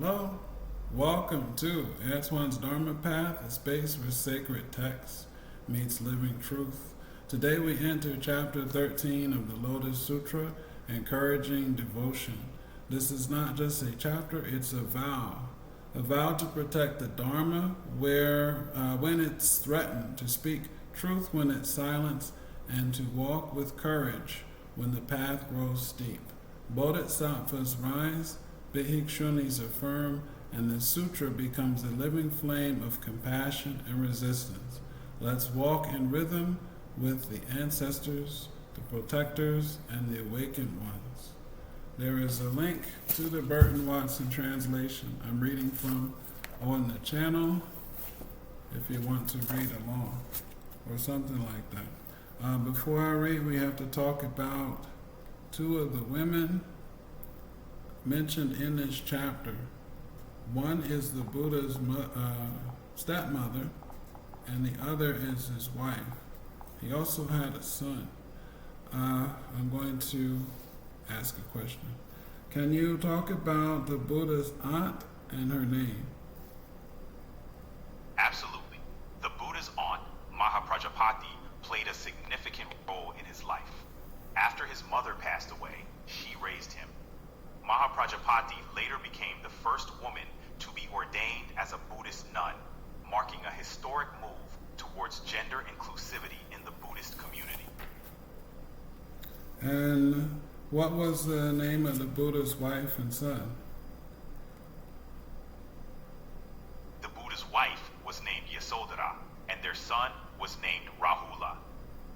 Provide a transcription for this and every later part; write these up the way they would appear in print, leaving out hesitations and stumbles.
Hello, welcome to Antoine's Dharma Path, a space where sacred text meets living truth. Today we enter chapter 13 of the Lotus Sutra, encouraging devotion. This is not just a chapter, it's a vow to protect the Dharma when it's threatened, to speak truth when it's silenced, and to walk with courage when the path grows steep. Bodhisattvas rise, Bhikṣunīs affirm, and the sutra becomes a living flame of compassion and resistance. Let's walk in rhythm with the ancestors, the protectors, and the awakened ones. There is a link to the Burton Watson translation I'm reading from on the channel if you want to read along or something like that. Before I read, we have to talk about two of the women mentioned in this chapter. One is the Buddha's stepmother, and the other is his wife. He also had a son. I'm going to ask a question. Can you talk about the Buddha's aunt and her name? Absolutely. The Buddha's aunt, Mahaprajapati, played a significant role in his life. After his mother passed away, she raised him. Mahaprajapati later became the first woman to be ordained as a Buddhist nun, marking a historic move towards gender inclusivity in the Buddhist community. And what was the name of the Buddha's wife and son? The Buddha's wife was named Yasodhara, and their son was named Rahula.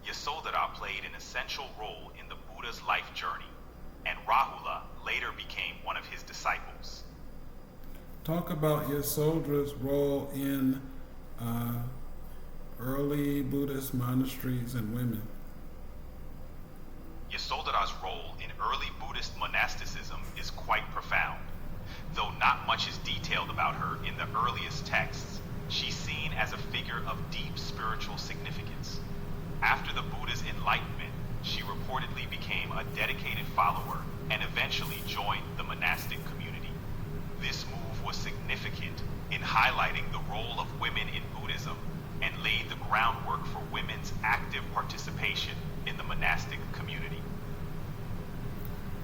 Yasodhara played an essential role in the Buddha's life journey, and Rahula later became one of his disciples. Talk about Yasodhara's role in early Buddhist monasteries and women. Yasodhara's role in early Buddhist monasticism is quite profound. Though not much is detailed about her in the earliest texts, she's seen as a figure of deep spiritual significance. After the Buddha's enlightenment, she reportedly became a dedicated follower and eventually joined the monastic community. This move was significant in highlighting the role of women in Buddhism and laid the groundwork for women's active participation in the monastic community.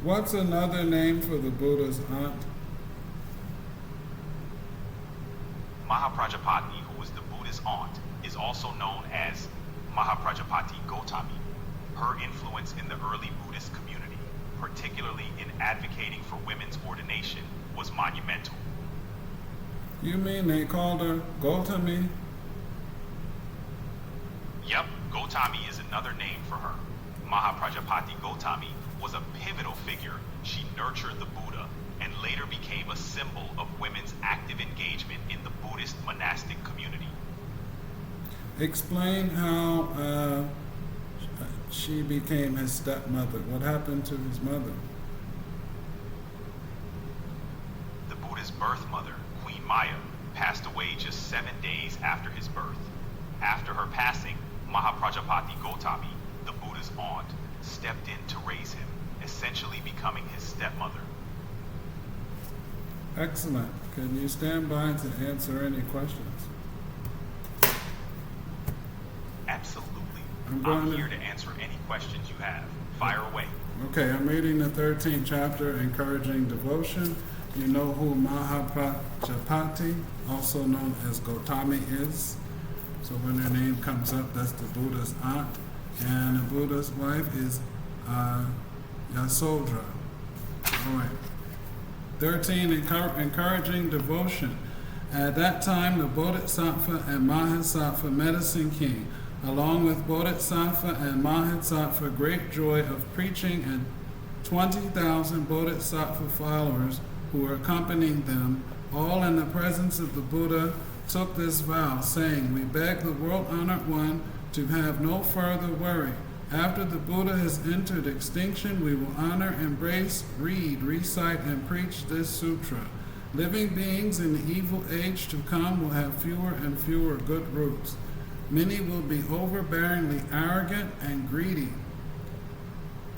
What's another name for the Buddha's aunt? Mahaprajapati, who was the Buddha's aunt, is also known as Mahaprajapati Gautami. Her influence in the early Buddhist community, particularly in advocating for women's ordination, was monumental. You mean they called her Gautami? Yep, Gautami is another name for her. Mahaprajapati Gautami was a pivotal figure. She nurtured the Buddha and later became a symbol of women's active engagement in the Buddhist monastic community. Explain how she became his stepmother. What happened to his mother? The Buddha's birth mother, Queen Maya, passed away just 7 days after his birth. After her passing, Mahaprajapati Gautami, the Buddha's aunt, stepped in to raise him, essentially becoming his stepmother. Excellent. Can you stand by to answer any questions? Absolutely. I'm here to answer any questions you have. Fire away. Okay, I'm reading the 13th chapter, Encouraging Devotion. You know who Mahaprajapati, also known as Gautami, is. So when her name comes up, that's the Buddha's aunt. And the Buddha's wife is Yasodhara. All right. 13, Encouraging Devotion. At that time, the Bodhisattva and Mahasattva medicine king, along with Bodhisattva and Mahasattva, great joy of preaching, and 20,000 Bodhisattva followers who were accompanying them, all in the presence of the Buddha, took this vow, saying, "We beg the world-honored one to have no further worry. After the Buddha has entered extinction, we will honor, embrace, read, recite, and preach this sutra. Living beings in the evil age to come will have fewer and fewer good roots. Many will be overbearingly arrogant and greedy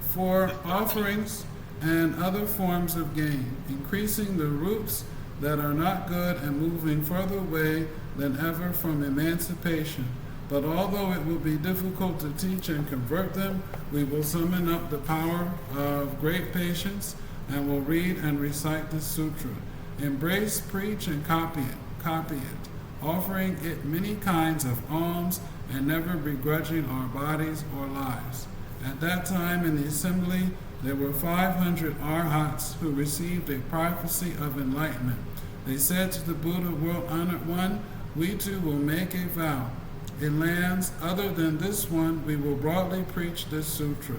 for offerings and other forms of gain, increasing the roots that are not good and moving further away than ever from emancipation. But although it will be difficult to teach and convert them, we will summon up the power of great patience and will read and recite the sutra. Embrace, preach, and copy it, offering it many kinds of alms and never begrudging our bodies or lives. At that time in the assembly, there were 500 arhats who received a prophecy of enlightenment. They said to the Buddha, world-honored one, we too will make a vow. In lands other than this one, we will broadly preach this sutra.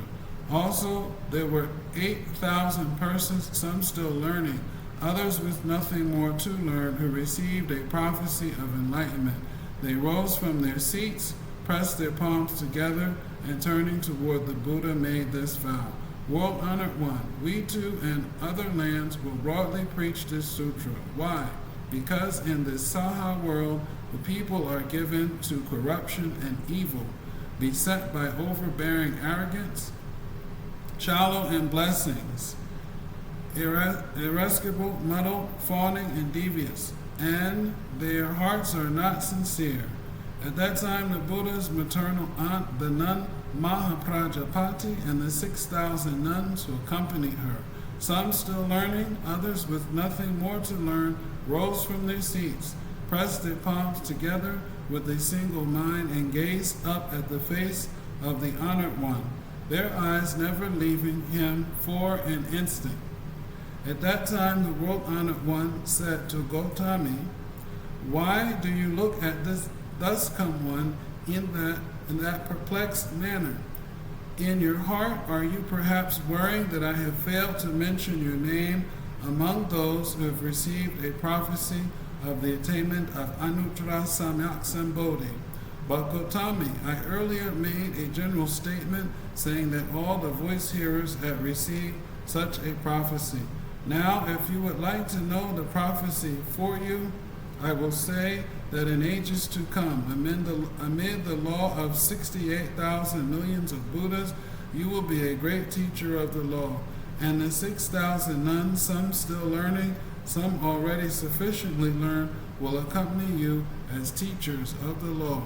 Also, there were 8,000 persons, some still learning, others with nothing more to learn, who received a prophecy of enlightenment. They rose from their seats, pressed their palms together, and turning toward the Buddha made this vow. World-honored one, we too in other lands will broadly preach this sutra. Why? Because in this Saha world, the people are given to corruption and evil, beset by overbearing arrogance, shallow in blessings, irascible, muddled, fawning, and devious, and their hearts are not sincere. At that time, the Buddha's maternal aunt, the nun Mahaprajapati, and the 6,000 nuns who accompanied her, some still learning, others with nothing more to learn, rose from their seats, pressed their palms together with a single mind, and gazed up at the face of the honored one, their eyes never leaving him for an instant. At that time the world-honored one said to Gautami, why do you look at this thus come one in that perplexed manner? In your heart are you perhaps worrying that I have failed to mention your name among those who have received a prophecy of the attainment of Anuttara Samyak Sambodhi? But Gautami, I earlier made a general statement saying that all the voice hearers had received such a prophecy. Now, if you would like to know the prophecy for you, I will say that in ages to come, amid the law of 68,000 millions of Buddhas, you will be a great teacher of the law. And the 6,000 nuns, some still learning, some already sufficiently learned, will accompany you as teachers of the law.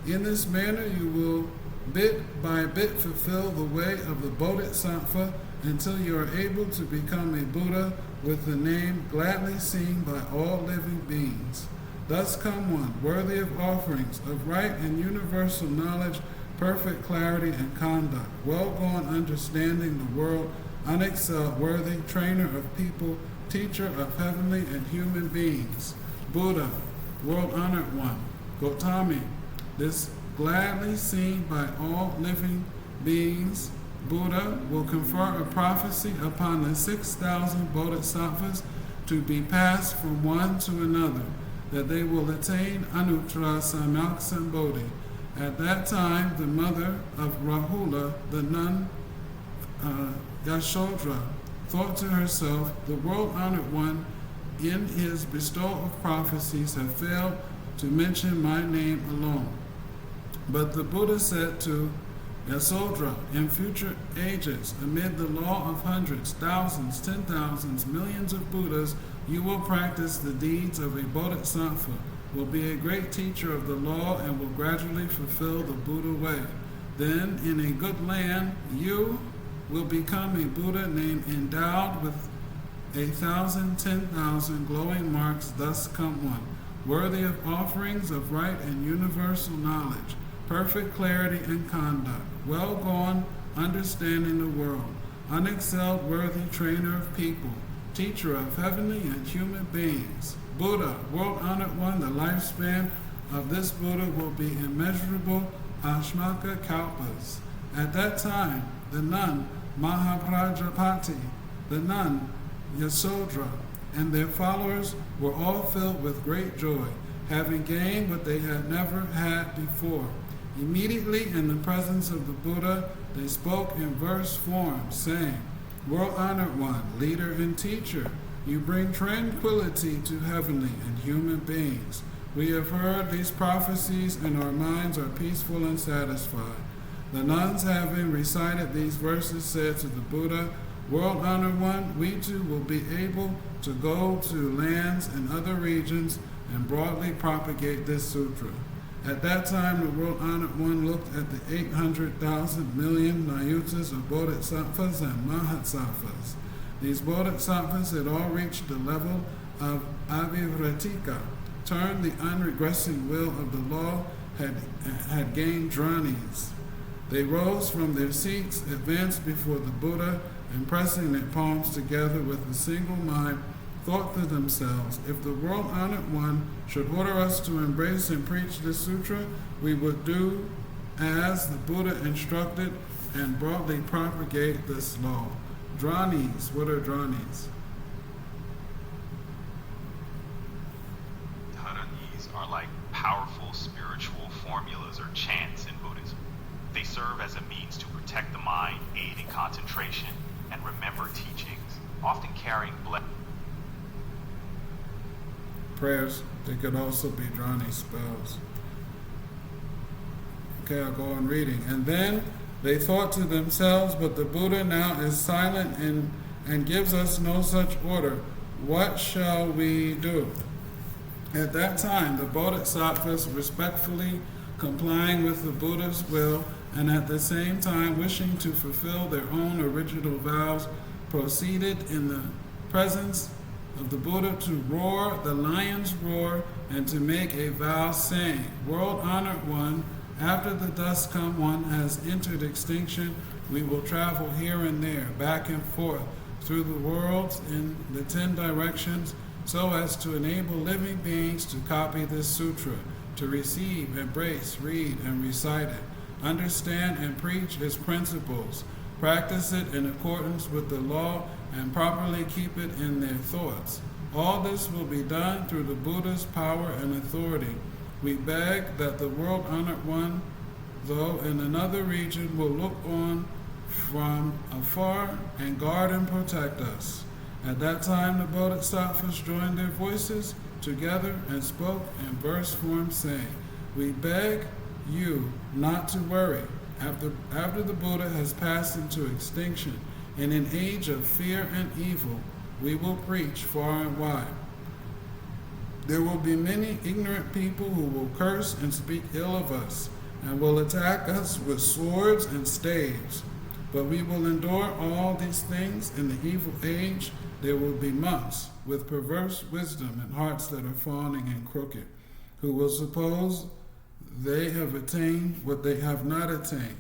In this manner you will bit by bit fulfill the way of the Bodhisattva until you are able to become a Buddha with the name gladly seen by all living beings. Thus come one, worthy of offerings, of right and universal knowledge, perfect clarity and conduct, well-gone understanding the world, unexcelled, worthy, trainer of people, teacher of heavenly and human beings. Buddha, world-honored one, Gautami, this gladly seen by all living beings, Buddha will confer a prophecy upon the 6,000 bodhisattvas to be passed from one to another, that they will attain Anuttara Samyak Sambodhi. At that time, the mother of Rahula, the nun Yashodhara, thought to herself, the world-honored one, in his bestowal of prophecies, have failed to mention my name alone. But the Buddha said to Yasodhara, in future ages, amid the law of hundreds, thousands, 10,000s, millions of Buddhas, you will practice the deeds of a bodhisattva, will be a great teacher of the law, and will gradually fulfill the Buddha way. Then, in a good land, you will become a Buddha named endowed with 1,000, 10,000 glowing marks, thus come one, worthy of offerings of right and universal knowledge, perfect clarity and conduct, well gone, understanding the world, unexcelled, worthy trainer of people, teacher of heavenly and human beings. Buddha, world-honored one, the lifespan of this Buddha will be immeasurable Ashmaka Kalpas. At that time, the nun Mahaprajapati, the nun Yasodhara, and their followers were all filled with great joy, having gained what they had never had before. Immediately in the presence of the Buddha, they spoke in verse form, saying, World-honored one, leader and teacher, you bring tranquility to heavenly and human beings. We have heard these prophecies, and our minds are peaceful and satisfied. The nuns, having recited these verses, said to the Buddha, World-honored one, we too will be able to go to lands and other regions and broadly propagate this sutra. At that time, the world-honored one looked at the 800,000 million nayutas of bodhisattvas and mahasattvas. These bodhisattvas had all reached the level of avivratika, turned the unregressing will of the law, had gained dhranis. They rose from their seats, advanced before the Buddha, and pressing their palms together with a single mind, thought to themselves, if the world-honored one should order us to embrace and preach this sutra, we would do as the Buddha instructed and broadly propagate this law. Dhranis, what are dhranis? Dhranis are like powerful spiritual formulas or chants in Buddhism. They serve as a means to protect the mind, aid in concentration, and remember teachings, often carrying prayers. They could also be dhrani spells. Okay, I'll go on reading. And then they thought to themselves, but the Buddha now is silent and gives us no such order. What shall we do? At that time, the bodhisattvas, respectfully complying with the Buddha's will and at the same time wishing to fulfill their own original vows, proceeded in the presence of the Buddha to roar the lion's roar and to make a vow saying, World-honored one, after the dust come one has entered extinction, we will travel here and there, back and forth, through the worlds in the 10 directions, so as to enable living beings to copy this sutra, to receive, embrace, read, and recite it, understand and preach its principles, practice it in accordance with the law, and properly keep it in their thoughts. All this will be done through the Buddha's power and authority. We beg that the world-honored one, though in another region, will look on from afar and guard and protect us. At that time, the bodhisattvas joined their voices together and spoke in verse form, saying, we beg you not to worry. After the Buddha has passed into extinction, in an age of fear and evil, we will preach far and wide. There will be many ignorant people who will curse and speak ill of us, and will attack us with swords and staves. But we will endure all these things. In the evil age, there will be monks with perverse wisdom and hearts that are fawning and crooked, who will suppose they have attained what they have not attained,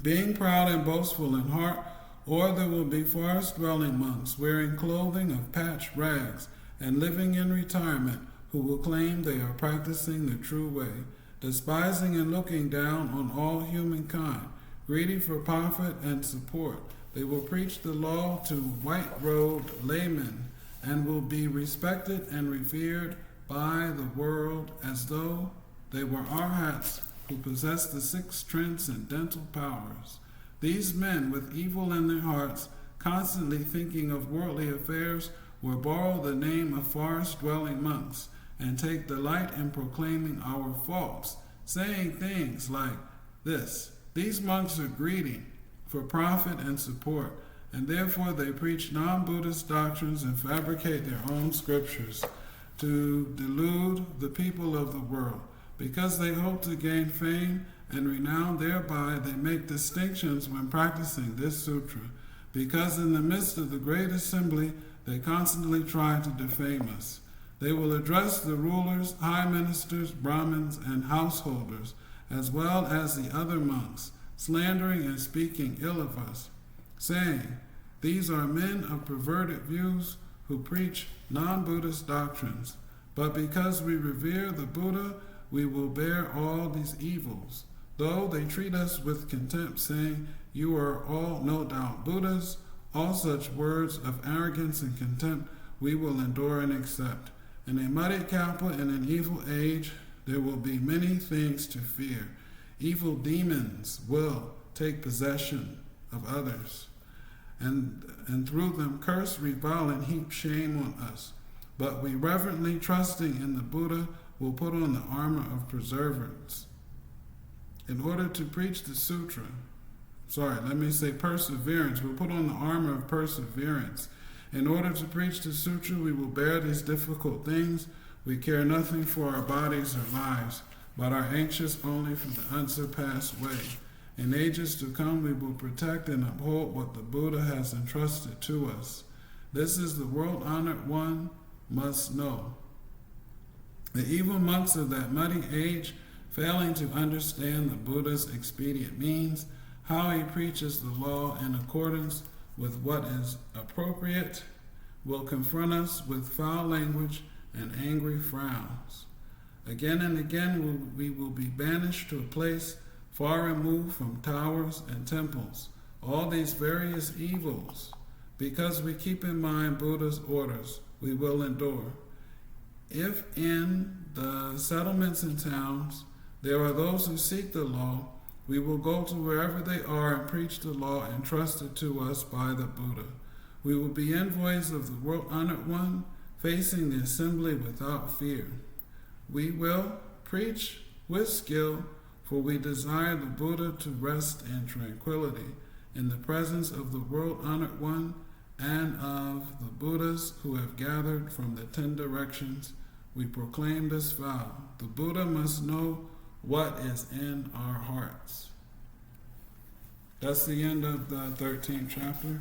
being proud and boastful in heart. Or there will be forest-dwelling monks wearing clothing of patched rags and living in retirement, who will claim they are practicing the true way, despising and looking down on all humankind, greedy for profit and support. They will preach the law to white-robed laymen and will be respected and revered by the world as though they were arhats who possess the 6 transcendental powers. These men with evil in their hearts, constantly thinking of worldly affairs, will borrow the name of forest-dwelling monks and take delight in proclaiming our faults, saying things like this: these monks are greedy for profit and support, and therefore they preach non-Buddhist doctrines and fabricate their own scriptures to delude the people of the world. Because they hope to gain fame and renown thereby, they make distinctions when practicing this sutra. Because in the midst of the great assembly, they constantly try to defame us. They will address the rulers, high ministers, Brahmins, and householders, as well as the other monks, slandering and speaking ill of us, saying, these are men of perverted views who preach non-Buddhist doctrines. But because we revere the Buddha, we will bear all these evils. Though they treat us with contempt, saying, you are all no doubt Buddhas, all such words of arrogance and contempt we will endure and accept. In a muddy kappa, in an evil age, there will be many things to fear. Evil demons will take possession of others, and through them curse, revile, and heap shame on us. But we, reverently trusting in the Buddha, will put on the armor of perseverance in order to preach the sutra perseverance. We'll put on the armor of perseverance. In order to preach the sutra, we will bear these difficult things. We care nothing for our bodies or lives, but are anxious only for the unsurpassed way. In ages to come, we will protect and uphold what the Buddha has entrusted to us. This is the world-honored one must know. The evil monks of that muddy age, failing to understand the Buddha's expedient means, how he preaches the law in accordance with what is appropriate, will confront us with foul language and angry frowns. Again and again we will be banished to a place far removed from towers and temples, all these various evils. Because we keep in mind Buddha's orders, we will endure. If in the settlements and towns there are those who seek the law, we will go to wherever they are and preach the law entrusted to us by the Buddha. We will be envoys of the world-honored one, facing the assembly without fear. We will preach with skill, for we desire the Buddha to rest in tranquility in the presence of the world-honored one and of the Buddhas who have gathered from the 10 directions. We proclaim this vow. The Buddha must know what is in our hearts. That's the end of the 13th chapter.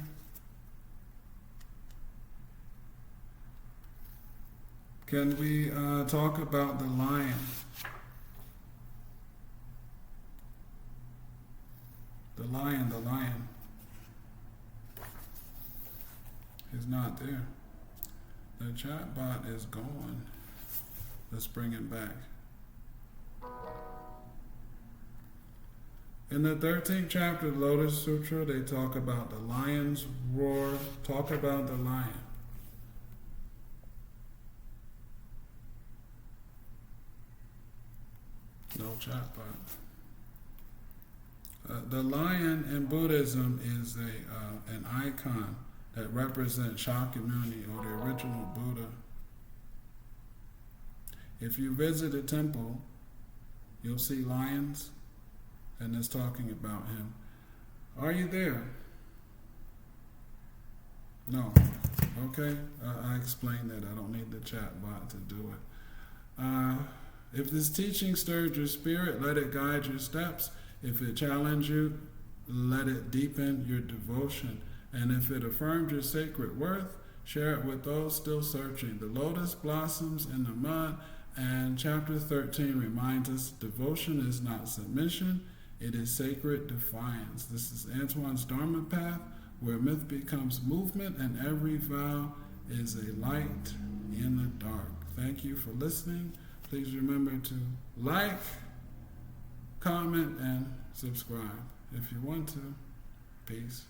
Can we talk about the lion? The lion is not there. The chat bot is gone. Let's bring him back. In the 13th chapter of the Lotus Sutra, they talk about the lion's roar. Talk about the lion. No chat bot. The lion in Buddhism is an icon that represents Shakyamuni, or the original Buddha. If you visit a temple, you'll see lions, and it's talking about him. Are you there? No. Okay, I explained that. I don't need the chat bot to do it. If this teaching stirred your spirit, let it guide your steps. If it challenged you, let it deepen your devotion. And if it affirmed your sacred worth, share it with those still searching. The lotus blossoms in the mud, and chapter 13 reminds us devotion is not submission, it is sacred defiance. This is Antoine's Dharma path, where myth becomes movement and every vow is a light in the dark. Thank you for listening. Please remember to like, comment, and subscribe if you want to. Peace.